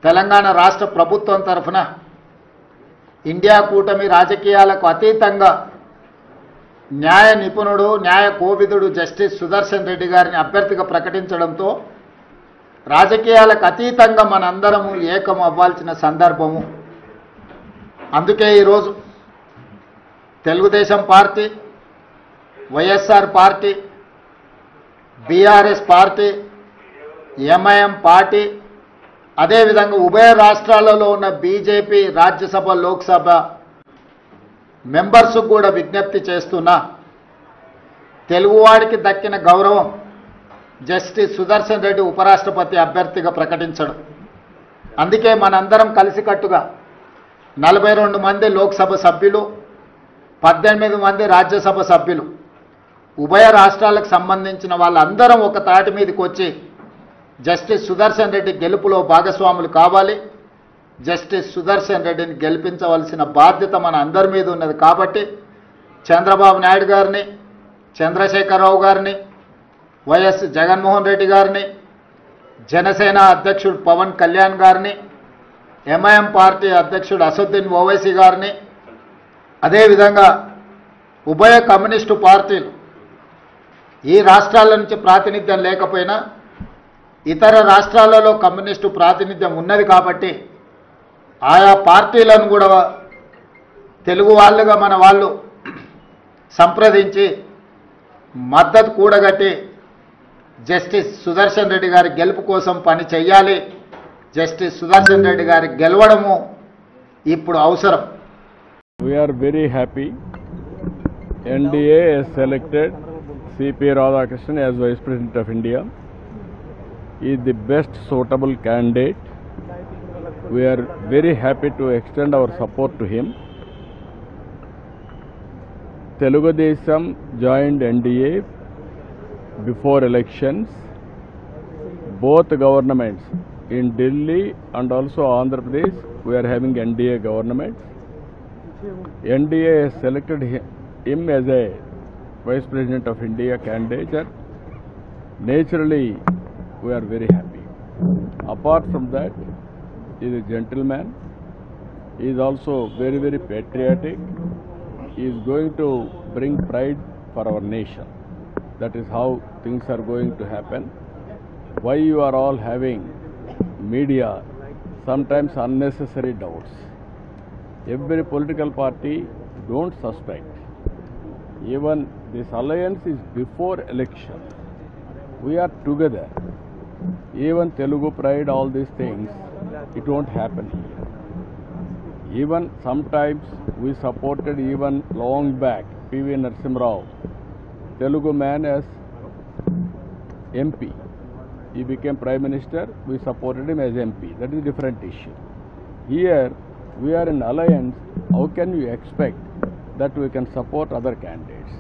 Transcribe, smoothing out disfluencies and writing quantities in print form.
తెలంగాణ రాష్ట్ర ప్రభుత్వం తరఫున ఇండియా కూటమి రాజకీయాలకు అతీతంగా న్యాయ నిపుణుడు న్యాయ కోవిదుడు జస్టిస్ సుదర్శన్ రెడ్డి గారిని అభ్యర్థిగా ప్రకటించడంతో రాజకీయాలకు అతీతంగా మనందరము ఏకం అవ్వాల్సిన సందర్భము. అందుకే ఈరోజు Telugu Desam party, YSR party, BRS party, MIM party, అదేవిధంగా ఉభయ రాష్ట్రాలలో ఉన్న బీజేపీ రాజ్యసభ లోక్సభ మెంబర్స్కు కూడా విజ్ఞప్తి చేస్తున్నా, తెలుగువాడికి దక్కిన గౌరవం జస్టిస్ సుదర్శన్ రెడ్డి ఉపరాష్ట్రపతి అభ్యర్థిగా ప్రకటించడం. అందుకే మనందరం కలిసికట్టుగా 42 మంది లోక్సభ సభ్యులు, 18 మంది రాజ్యసభ సభ్యులు, ఉభయ రాష్ట్రాలకు సంబంధించిన వాళ్ళందరం ఒక తాటి మీదకి వచ్చి జస్టిస్ సుదర్శన్ రెడ్డి గెలుపులో భాగస్వాములు కావాలి. జస్టిస్ సుదర్శన్ రెడ్డిని గెలిపించవలసిన బాధ్యత మన అందరి మీద ఉన్నది. కాబట్టి చంద్రబాబు నాయుడు గారిని, చంద్రశేఖరరావు గారిని, వైఎస్ జగన్మోహన్ రెడ్డి గారిని, జనసేన అధ్యక్షుడు పవన్ కళ్యాణ్ గారిని, ఎంఐఎం పార్టీ అధ్యక్షుడు అసదుద్దీన్ ఓవైసీ గారిని, అదేవిధంగా ఉభయ కమ్యూనిస్టు పార్టీలు ఈ రాష్ట్రాల నుంచి ప్రాతినిధ్యం లేకపోయినా ఇతర రాష్ట్రాలలో కమ్యూనిస్టు ప్రాతినిధ్యం ఉన్నది కాబట్టి ఆయా పార్టీలను కూడా తెలుగు వాళ్ళుగా మన వాళ్ళు సంప్రదించి మద్దతు కూడగట్టి జస్టిస్ సుదర్శన్ రెడ్డి గారి గెలుపు కోసం పని చేయాలి. జస్టిస్ సుదర్శన్ రెడ్డి గారి గెలవడము ఇప్పుడు అవసరం. We are very happy. NDA has selected C.P. Radhakrishnan as Vice President of India. He is the best suitable candidate. We are very happy to extend our support to him. Telugu Desam joined NDA before elections. Both governments in Delhi and also Andhra Pradesh, we are having NDA governments. NDA has selected him as a Vice President of India candidate. Naturally, we are very happy. Apart from that, he is a gentleman. He is also very, very patriotic. He is going to bring pride for our nation. That is how things are going to happen. Why you are all having media sometimes unnecessary doubts. Every political party don't suspect. Even this alliance is before election. We are together. Even Telugu pride, all these things, it won't happen here. Even sometimes we supported even long back P.V. Narasimha Rao, Telugu man as MP. He became Prime Minister, we supported him as MP. That is a different issue. Here we are in alliance. How can you expect that we can support other candidates?